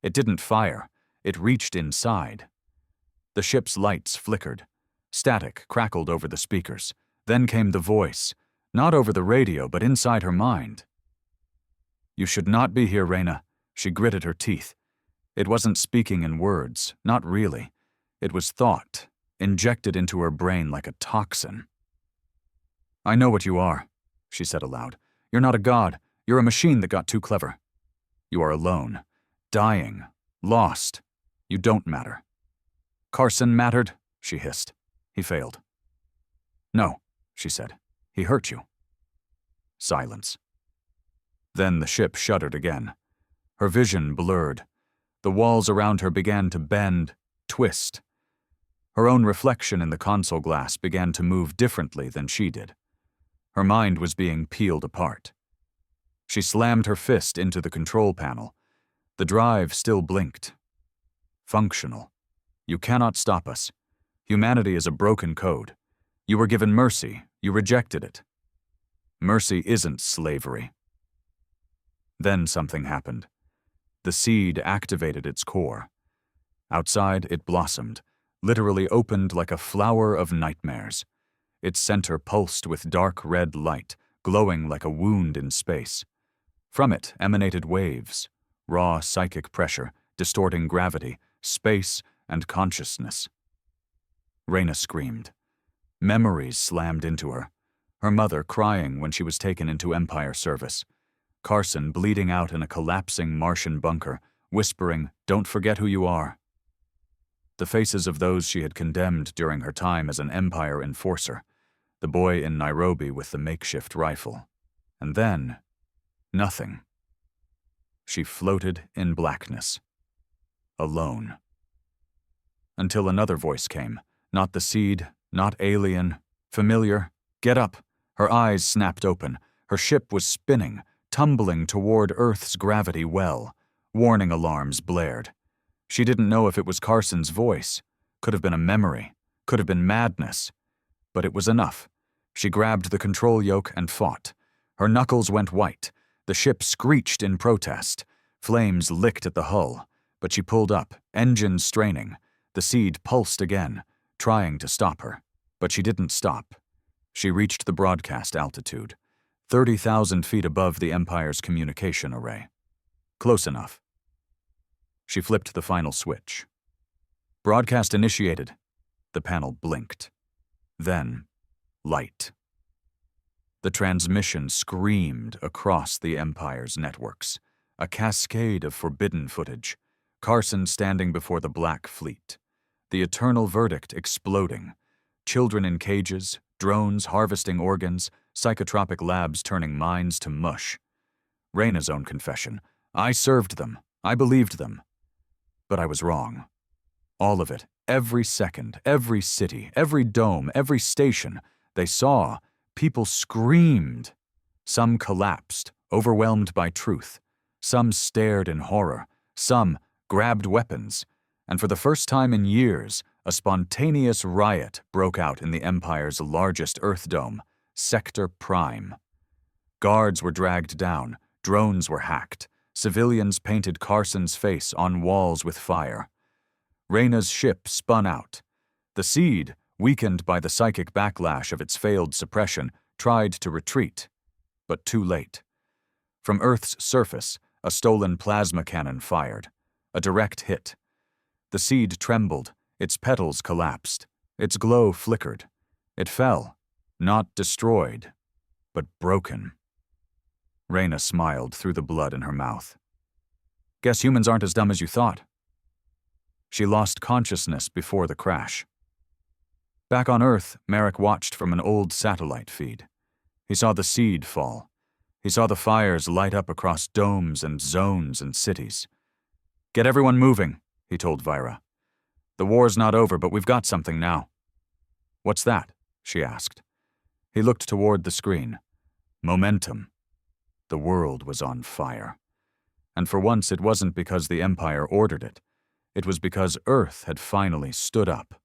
Speaker 1: It didn't fire. It reached inside. The ship's lights flickered. Static crackled over the speakers. Then came the voice, not over the radio, but inside her mind. You should not be here, Raina. She gritted her teeth. It wasn't speaking in words, not really. It was thought, injected into her brain like a toxin. I know what you are, she said aloud. You're not a god. You're a machine that got too clever. You are alone, dying, lost. You don't matter. Carson mattered, she hissed. He failed. No, she said. He hurt you. Silence. Then the ship shuddered again. Her vision blurred. The walls around her began to bend, twist. Her own reflection in the console glass began to move differently than she did. Her mind was being peeled apart. She slammed her fist into the control panel. The drive still blinked. Functional. You cannot stop us. Humanity is a broken code. You were given mercy. You rejected it. Mercy isn't slavery. Then something happened. The seed activated its core. Outside, it blossomed, literally opened like a flower of nightmares. Its center pulsed with dark red light, glowing like a wound in space. From it emanated waves, raw psychic pressure, distorting gravity, space, and consciousness. Raina screamed. Memories slammed into her. Her mother crying when she was taken into Empire service. Carson bleeding out in a collapsing Martian bunker, whispering, "Don't forget who you are." The faces of those she had condemned during her time as an Empire enforcer. The boy in Nairobi with the makeshift rifle. And then, nothing. She floated in blackness. Alone. Until another voice came. Not the seed, not alien. Familiar. Get up. Her eyes snapped open. Her ship was spinning, tumbling toward Earth's gravity well. Warning alarms blared. She didn't know if it was Carson's voice. Could have been a memory. Could have been madness. But it was enough. She grabbed the control yoke and fought. Her knuckles went white. The ship screeched in protest. Flames licked at the hull, but she pulled up, engines straining. The Seed pulsed again, trying to stop her. But she didn't stop. She reached the broadcast altitude, 30,000 feet above the Empire's communication array. Close enough. She flipped the final switch. Broadcast initiated. The panel blinked. Then, light. The transmission screamed across the Empire's networks, a cascade of forbidden footage. Carson standing before the Black Fleet. The eternal verdict exploding. Children in cages, drones harvesting organs, psychotropic labs turning minds to mush. Raina's own confession. I served them. I believed them. But I was wrong. All of it, every second, every city, every dome, every station, they saw. People screamed. Some collapsed, overwhelmed by truth. Some stared in horror. Some grabbed weapons. And for the first time in years, a spontaneous riot broke out in the Empire's largest Earth dome, Sector Prime. Guards were dragged down, drones were hacked, civilians painted Carson's face on walls with fire. Raina's ship spun out. The Seed, weakened by the psychic backlash of its failed suppression, tried to retreat, but too late. From Earth's surface, a stolen plasma cannon fired, a direct hit. The Seed trembled, its petals collapsed, its glow flickered. It fell, not destroyed, but broken. Raina smiled through the blood in her mouth. Guess humans aren't as dumb as you thought. She lost consciousness before the crash. Back on Earth, Merrick watched from an old satellite feed. He saw the Seed fall. He saw the fires light up across domes and zones and cities. Get everyone moving, he told Vyra. The war's not over, but we've got something now. What's that? She asked. He looked toward the screen. Momentum. The world was on fire. And for once it wasn't because the Empire ordered it. It was because Earth had finally stood up.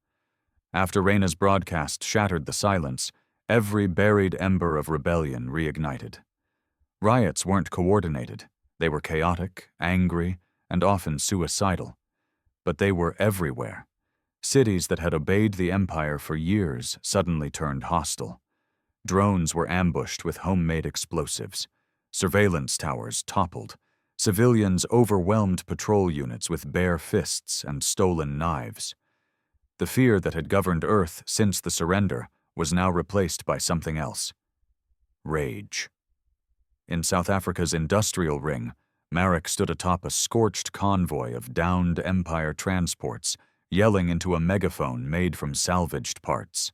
Speaker 1: After Raina's broadcast shattered the silence, every buried ember of rebellion reignited. Riots weren't coordinated. They were chaotic, angry, and often suicidal. But they were everywhere. Cities that had obeyed the Empire for years suddenly turned hostile. Drones were ambushed with homemade explosives. Surveillance towers toppled. Civilians overwhelmed patrol units with bare fists and stolen knives. The fear that had governed Earth since the surrender was now replaced by something else. Rage. In South Africa's industrial ring, Marek stood atop a scorched convoy of downed Empire transports, yelling into a megaphone made from salvaged parts.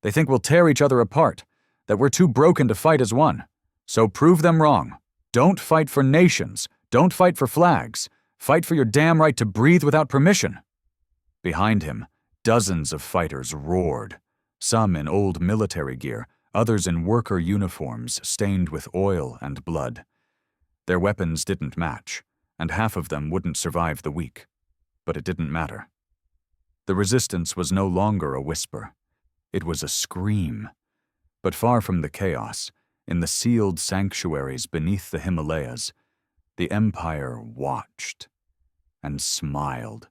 Speaker 1: They think we'll tear each other apart, that we're too broken to fight as one. So prove them wrong. Don't fight for nations. Don't fight for flags. Fight for your damn right to breathe without permission. Behind him, dozens of fighters roared, some in old military gear, others in worker uniforms stained with oil and blood. Their weapons didn't match, and half of them wouldn't survive the week. But it didn't matter. The resistance was no longer a whisper. It was a scream. But far from the chaos, in the sealed sanctuaries beneath the Himalayas, the Empire watched and smiled.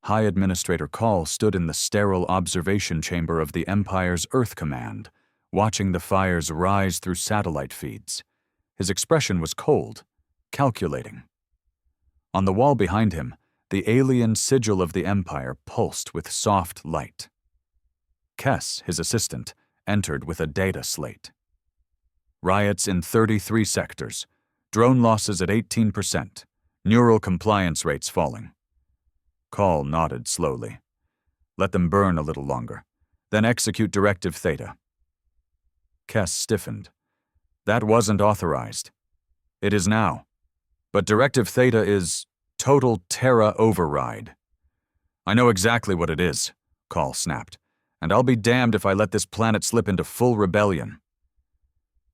Speaker 1: High Administrator Call stood in the sterile observation chamber of the Empire's Earth Command, watching the fires rise through satellite feeds. His expression was cold, calculating. On the wall behind him, the alien sigil of the Empire pulsed with soft light. Kess, his assistant, entered with a data slate. Riots in 33 sectors, drone losses at 18%, neural compliance rates falling. Call nodded slowly. Let them burn a little longer, then execute Directive Theta. Kess stiffened. That wasn't authorized. It is now. But Directive Theta is Total Terra Override. I know exactly what it is, Call snapped, and I'll be damned if I let this planet slip into full rebellion.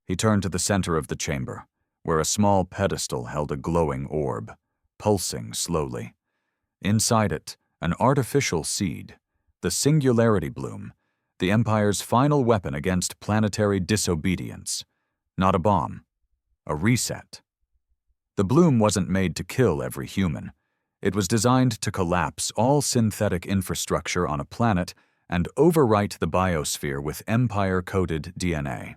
Speaker 1: He turned to the center of the chamber, where a small pedestal held a glowing orb, pulsing slowly. Inside it, an artificial seed, the Singularity Bloom, the Empire's final weapon against planetary disobedience. Not a bomb, a reset. The bloom wasn't made to kill every human. It was designed to collapse all synthetic infrastructure on a planet and overwrite the biosphere with Empire-coded DNA.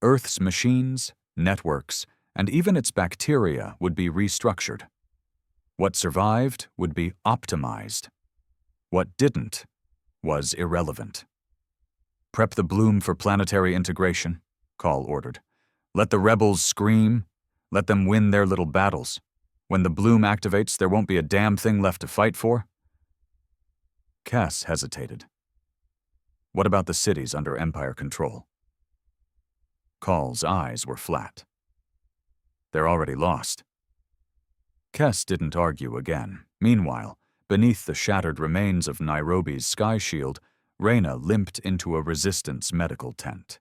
Speaker 1: Earth's machines, networks, and even its bacteria would be restructured. What survived would be optimized. What didn't was irrelevant. "Prep the bloom for planetary integration," Call ordered. "Let the rebels scream. Let them win their little battles. When the bloom activates, there won't be a damn thing left to fight for." Cass hesitated. "What about the cities under Empire control?" Call's eyes were flat. "They're already lost." Cass didn't argue again. Meanwhile, beneath the shattered remains of Nairobi's sky shield, Raina limped into a resistance medical tent.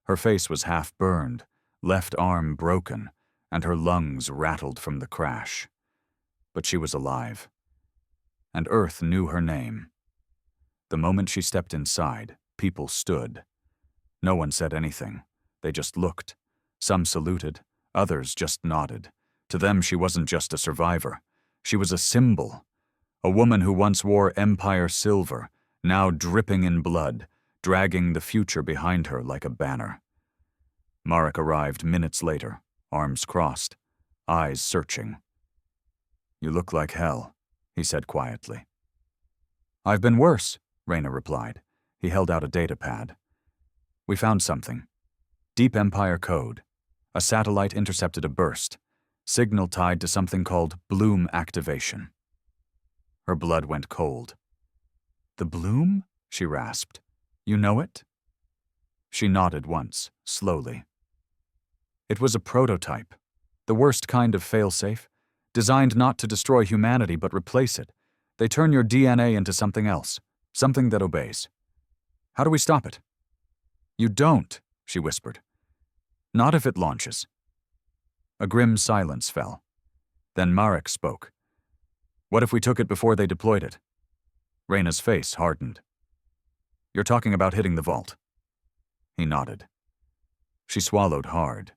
Speaker 1: Her face was half burned, left arm broken, and her lungs rattled from the crash. But she was alive. And Earth knew her name. The moment she stepped inside, people stood. No one said anything. They just looked. Some saluted, others just nodded. To them, she wasn't just a survivor. She was a symbol. A woman who once wore Empire silver, now dripping in blood, dragging the future behind her like a banner. Marek arrived minutes later, arms crossed, eyes searching. "You look like hell," he said quietly. "I've been worse," Raina replied. He held out a data pad. "We found something. Deep Empire code. A satellite intercepted a burst. Signal tied to something called bloom activation." Her blood went cold. "The bloom?" she rasped. "You know it?" She nodded once, slowly. "It was a prototype. The worst kind of failsafe. Designed not to destroy humanity but replace it. They turn your DNA into something else. Something that obeys. How do we stop it?" "You don't," she whispered. "Not if it launches." A grim silence fell. Then Marek spoke. "What if we took it before they deployed it?" Raina's face hardened. "You're talking about hitting the vault." He nodded. She swallowed hard.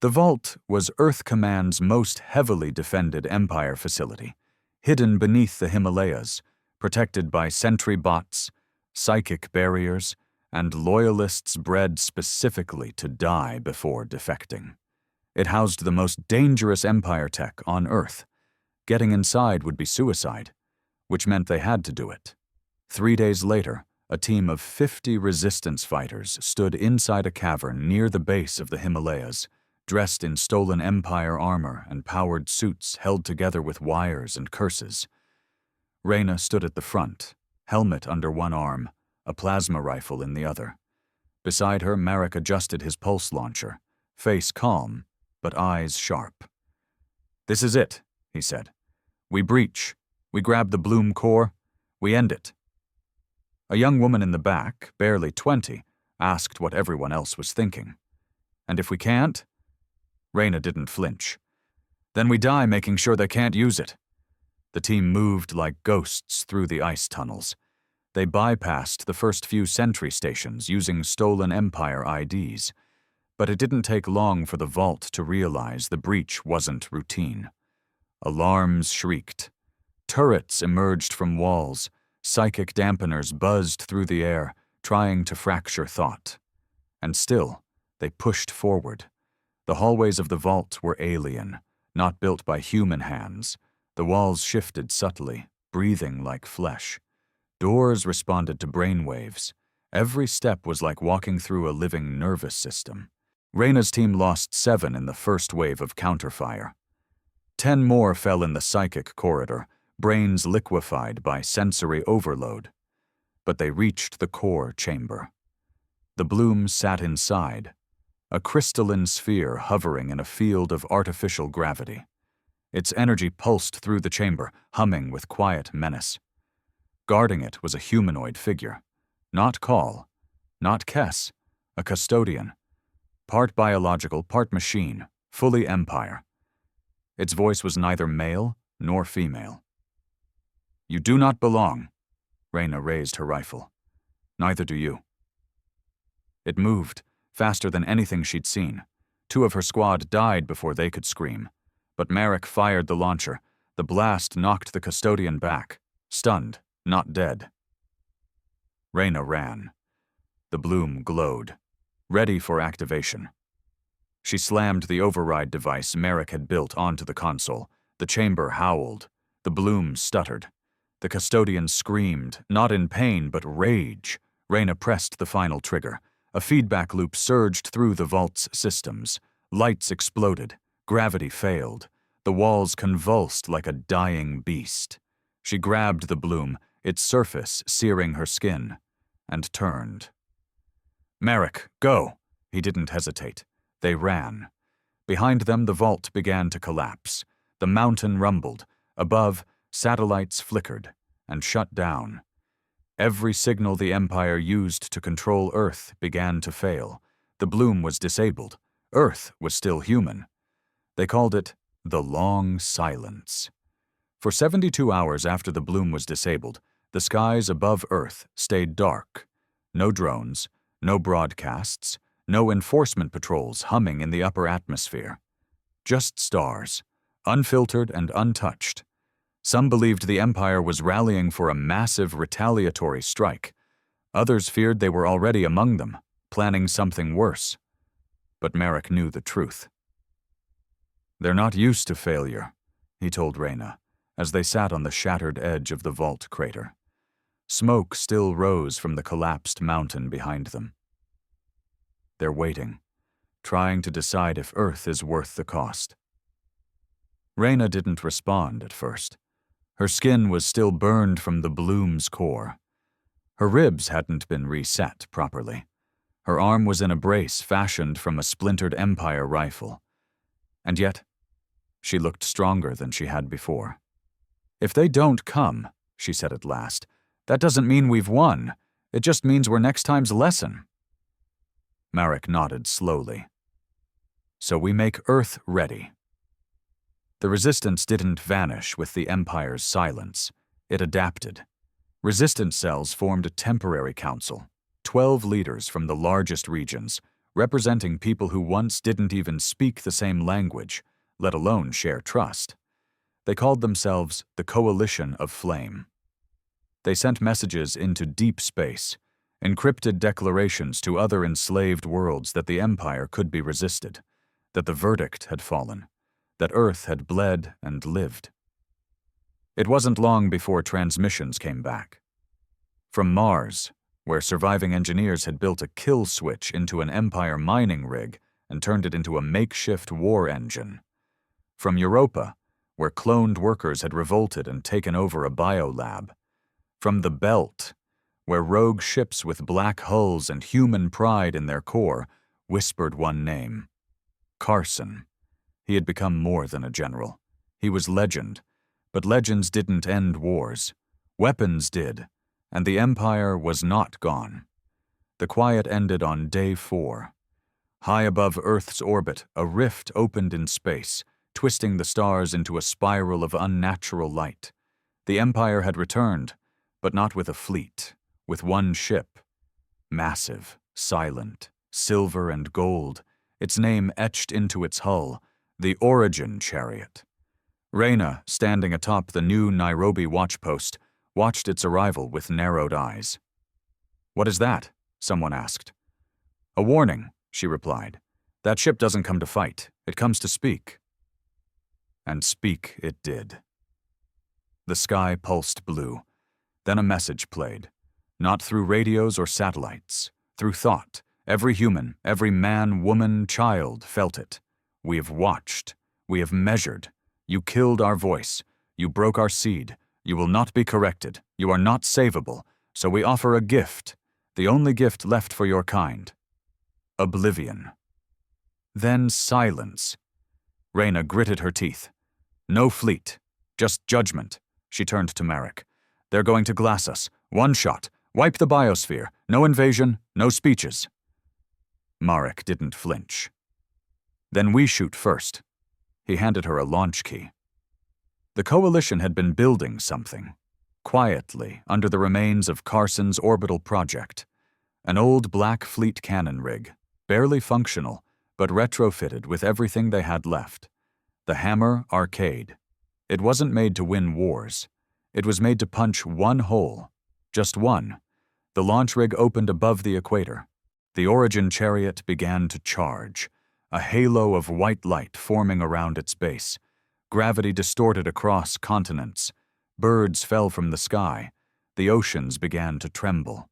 Speaker 1: The vault was Earth Command's most heavily defended Empire facility, hidden beneath the Himalayas, protected by sentry bots, psychic barriers, and loyalists bred specifically to die before defecting. It housed the most dangerous Empire tech on Earth. Getting inside would be suicide, which meant they had to do it. 3 days later, a team of 50 resistance fighters stood inside a cavern near the base of the Himalayas, dressed in stolen Empire armor and powered suits held together with wires and curses. Raina stood at the front, helmet under one arm, a plasma rifle in the other. Beside her, Marek adjusted his pulse launcher, face calm, but eyes sharp. "This is it," he said. "We breach. We grab the bloom core. We end it." A young woman in the back, barely 20, asked what everyone else was thinking. "And if we can't?" Raina didn't flinch. "Then we die making sure they can't use it." The team moved like ghosts through the ice tunnels. They bypassed the first few sentry stations using stolen Empire IDs. But it didn't take long for the vault to realize the breach wasn't routine. Alarms shrieked. Turrets emerged from walls. Psychic dampeners buzzed through the air, trying to fracture thought. And still, they pushed forward. The hallways of the vault were alien, not built by human hands. The walls shifted subtly, breathing like flesh. Doors responded to brainwaves. Every step was like walking through a living nervous system. Raina's team lost 7 in the first wave of counterfire. 10 more fell in the psychic corridor, brains liquefied by sensory overload. But they reached the core chamber. The bloom sat inside, a crystalline sphere hovering in a field of artificial gravity. Its energy pulsed through the chamber, humming with quiet menace. Guarding it was a humanoid figure. Not Call, not Kess, a custodian. part biological, part machine, fully Empire. Its voice was neither male nor female. "You do not belong." Raina raised her rifle. "Neither do you." It moved, faster than anything she'd seen. 2 of her squad died before they could scream. But Merrick fired the launcher. The blast knocked the custodian back, stunned, not dead. Raina ran. The bloom glowed, ready for activation. She slammed the override device Merrick had built onto the console. The chamber howled. The bloom stuttered. The custodian screamed, not in pain but rage. Raina pressed the final trigger. A feedback loop surged through the vault's systems. Lights exploded. Gravity failed. The walls convulsed like a dying beast. She grabbed the bloom, its surface searing her skin, and turned. "Merrick, go!" He didn't hesitate. They ran. Behind them, the vault began to collapse. The mountain rumbled. Above, satellites flickered and shut down. Every signal the Empire used to control Earth began to fail. The bloom was disabled. Earth was still human. They called it the Long Silence. For 72 hours after the bloom was disabled, the skies above Earth stayed dark. No drones, no broadcasts, no enforcement patrols humming in the upper atmosphere. Just stars, unfiltered and untouched. Some believed the Empire was rallying for a massive retaliatory strike. Others feared they were already among them, planning something worse. But Merrick knew the truth. "They're not used to failure," he told Raina, as they sat on the shattered edge of the vault crater. Smoke still rose from the collapsed mountain behind them. "They're waiting, trying to decide if Earth is worth the cost." Raina didn't respond at first. Her skin was still burned from the bloom's core. Her ribs hadn't been reset properly. Her arm was in a brace fashioned from a splintered Empire rifle. And yet, she looked stronger than she had before. "If they don't come," she said at last, "that doesn't mean we've won. It just means we're next time's lesson." Merrick nodded slowly. "So we make Earth ready." The resistance didn't vanish with the Empire's silence. It adapted. Resistance cells formed a temporary council, 12 leaders from the largest regions, representing people who once didn't even speak the same language, let alone share trust. They called themselves the Coalition of Flame. They sent messages into deep space, encrypted declarations to other enslaved worlds that the Empire could be resisted, that the verdict had fallen, that Earth had bled and lived. It wasn't long before transmissions came back. From Mars, where surviving engineers had built a kill switch into an Empire mining rig and turned it into a makeshift war engine. From Europa, where cloned workers had revolted and taken over a biolab. From the Belt, where rogue ships with black hulls and human pride in their core whispered one name: Carson. He had become more than a general. He was legend, but legends didn't end wars. Weapons did, and the Empire was not gone. The quiet ended on day 4. High above Earth's orbit, a rift opened in space, twisting the stars into a spiral of unnatural light. The Empire had returned, but not with a fleet, with one ship. Massive, silent, silver and gold, its name etched into its hull, the Origin Chariot. Raina, standing atop the new Nairobi watchpost, watched its arrival with narrowed eyes. "What is that?" someone asked. "A warning," she replied. "That ship doesn't come to fight. It comes to speak." And speak it did. The sky pulsed blue. Then a message played. Not through radios or satellites. Through thought. Every human, every man, woman, child felt it. "We have watched. We have measured. You killed our voice. You broke our seed. You will not be corrected. You are not savable. So we offer a gift, the only gift left for your kind. Oblivion." Then silence. Raina gritted her teeth. "No fleet. Just judgment." She turned to Merrick. "They're going to glass us. One shot. Wipe the biosphere. No invasion. No speeches." Marek didn't flinch. Then we shoot first. He handed her a launch key. The Coalition had been building something, quietly under the remains of Carson's orbital project. An old Black Fleet cannon rig, barely functional, but retrofitted with everything they had left. The Hammer Arcade. It wasn't made to win wars. It was made to punch one hole. Just one. The launch rig opened above the equator. The Origin chariot began to charge, a halo of white light forming around its base. Gravity distorted across continents. Birds fell from the sky. The oceans began to tremble.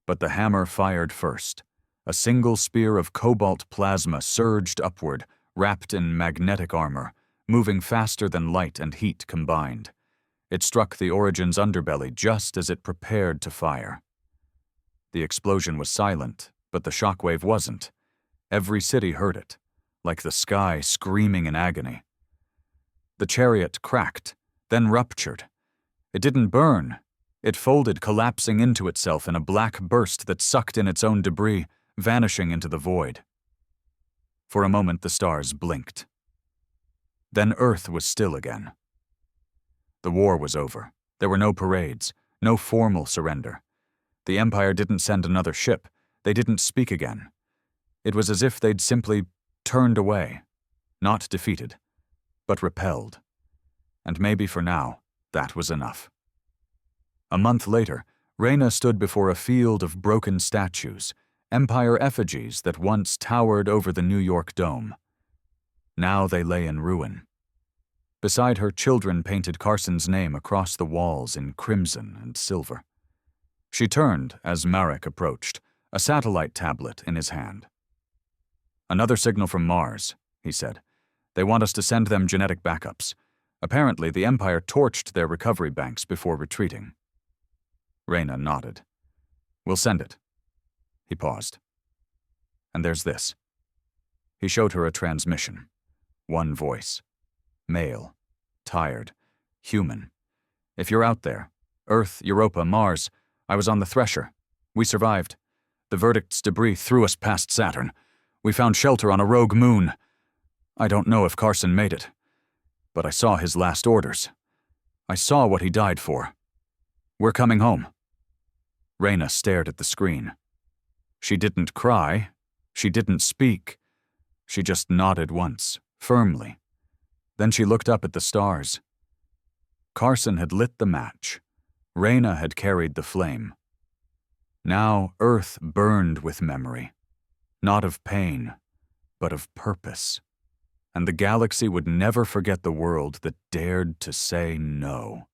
Speaker 1: But the Hammer fired first. A single spear of cobalt plasma surged upward, wrapped in magnetic armor, moving faster than light and heat combined. It struck the Origin's underbelly just as it prepared to fire. The explosion was silent, but the shockwave wasn't. Every city heard it, like the sky screaming in agony. The chariot cracked, then ruptured. It didn't burn. It folded, collapsing into itself in a black burst that sucked in its own debris, vanishing into the void. For a moment, the stars blinked. Then Earth was still again. The war was over. There were no parades, no formal surrender. The Empire didn't send another ship. They didn't speak again. It was as if they'd simply turned away, not defeated, but repelled. And maybe for now, that was enough. A month later, Raina stood before a field of broken statues, Empire effigies that once towered over the New York Dome. Now they lay in ruin. Beside her, children painted Carson's name across the walls in crimson and silver. She turned as Marek approached, a satellite tablet in his hand. "Another signal from Mars," he said. "They want us to send them genetic backups. Apparently, the Empire torched their recovery banks before retreating." Raina nodded. "We'll send it." He paused. "And there's this." He showed her a transmission. One voice. Male. Tired. Human. "If you're out there, Earth, Europa, Mars, I was on the Thresher. We survived. The Verdict's debris threw us past Saturn. We found shelter on a rogue moon. I don't know if Carson made it, but I saw his last orders. I saw what he died for. We're coming home." Raina stared at the screen. She didn't cry. She didn't speak. She just nodded once, firmly. Then she looked up at the stars. Carson had lit the match. Raina had carried the flame. Now Earth burned with memory, not of pain, but of purpose. And the galaxy would never forget the world that dared to say no.